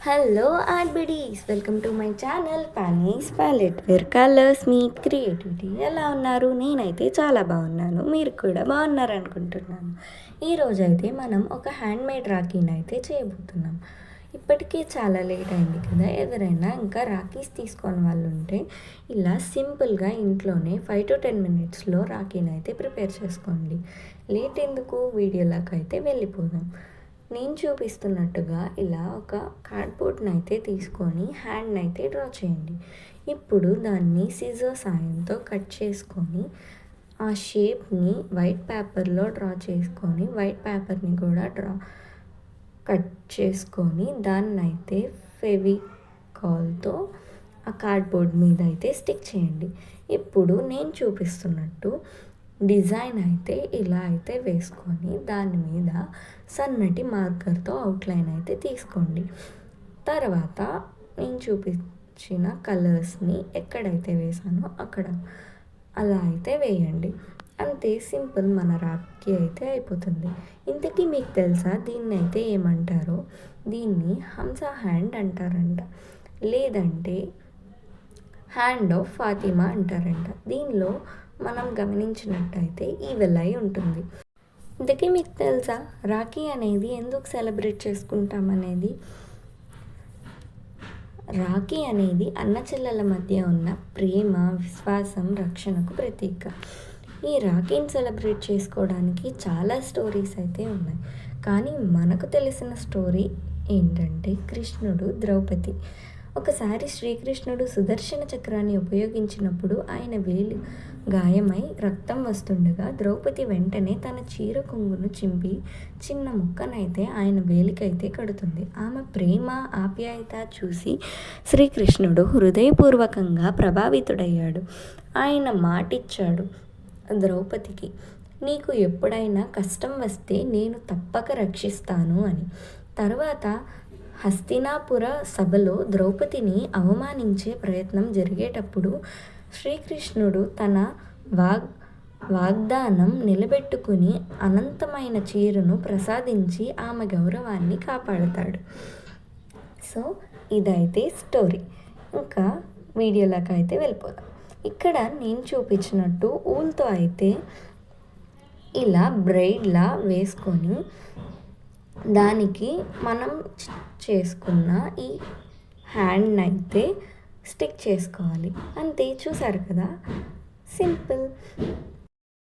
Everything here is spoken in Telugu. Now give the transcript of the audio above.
హలో ఆర్బిడీస్, welcome to my channel Pani's palette where colours meet creativity. ఎలా ఉన్నారు? నేనైతే చాలా బాగున్నాను, మీరు కూడా బాగున్నారు అనుకుంటున్నాను. ఈరోజు అయితే మనం ఒక హ్యాండ్మేడ్ రాఖీని అయితే చేయబోతున్నాం. ఇప్పటికే చాలా లేట్ అయింది కదా, ఎవరైనా ఇంకా రాఖీస్ తీసుకొని వాళ్ళు ఉంటే ఇలా సింపుల్గా ఇంట్లోనే 5 to 10 మినిట్స్లో రాఖీని అయితే ప్రిపేర్ చేసుకోండి. లేట్ ఎందుకు, వీడియోలోకి అయితే వెళ్ళిపోదాం. నేను చూపిస్తున్నట్టుగా ఇలా ఒక కార్డ్బోర్డ్ని అయితే తీసుకొని హ్యాండ్ని అయితే డ్రా చేయండి. ఇప్పుడు దాన్ని సిజర్ సాయంతో కట్ చేసుకొని ఆ షేప్ని వైట్ పేపర్లో డ్రా చేసుకొని వైట్ పేపర్ని కూడా కట్ చేసుకొని దాన్ని అయితే ఫెవికాల్తో ఆ కార్డ్బోర్డ్ మీద అయితే స్టిక్ చేయండి. ఇప్పుడు నేను చూపిస్తున్నట్టు డిజైన్ అయితే ఇలా అయితే వేసుకొని దాని మీద సన్నటి మార్కర్తో అవుట్లైన్ అయితే తీసుకోండి. తర్వాత నేను చూపించిన కలర్స్ని ఎక్కడైతే వేసానో అక్కడ అలా అయితే వేయండి. అంతే, సింపుల్, మన రాఖీ అయితే అయిపోతుంది. ఇంతకీ మీకు తెలుసా దీన్ని అయితే ఏమంటారో? దీన్ని హంస హ్యాండ్ అంటారంట, లేదంటే హ్యాండ్ ఆఫ్ ఫాతిమా అంటారంట. దీనిలో మనం గమనించినట్టయితే ఈ వెలై ఉంటుంది. ఇంతకీ మీకు తెలుసా రాఖీ అనేది ఎందుకు సెలబ్రేట్ చేసుకుంటామనేది? రాఖీ అనేది అన్న చెల్లెల మధ్య ఉన్న ప్రేమ, విశ్వాసం, రక్షణకు ప్రతీక. ఈ రాఖీని సెలబ్రేట్ చేసుకోవడానికి చాలా స్టోరీస్ అయితే ఉన్నాయి, కానీ మనకు తెలిసిన స్టోరీ ఏంటంటే కృష్ణుడు, ద్రౌపది. ఒకసారి శ్రీకృష్ణుడు సుదర్శన చక్రాన్ని ఉపయోగించినప్పుడు ఆయన వేలు గాయమై రక్తం వస్తుండగా ద్రౌపది వెంటనే తన చీర కొంగును చింపి చిన్న ముక్కనైతే ఆయన వేలికైతే కడుతుంది. ఆమె ప్రేమ, ఆప్యాయత చూసి శ్రీకృష్ణుడు హృదయపూర్వకంగా ప్రభావితుడయ్యాడు. ఆయన మాటిచ్చాడు ద్రౌపదికి, నీకు ఎప్పుడైనా కష్టం వస్తే నేను తప్పక రక్షిస్తాను అని. తర్వాత హస్తినాపుర సభలో ద్రౌపదిని అవమానించే ప్రయత్నం జరిగేటప్పుడు శ్రీకృష్ణుడు తన వాగ్దానం నిలబెట్టుకుని అనంతమైన చీరను ప్రసాదించి ఆమె గౌరవాన్ని కాపాడుతాడు. సో ఇదైతే స్టోరీ. ఇంకా వీడియోలోకి అయితే వెళ్ళిపోదాం. ఇక్కడ నేను చూపించినట్టు ఊల్తో అయితే ఇలా బ్రైడ్లా వేసుకొని దానికి మనం చేసుకున్న ఈ హ్యాండ్ని అయితే స్టిక్ చేసుకోవాలి. అంతే, చూసారు కదా, సింపుల్.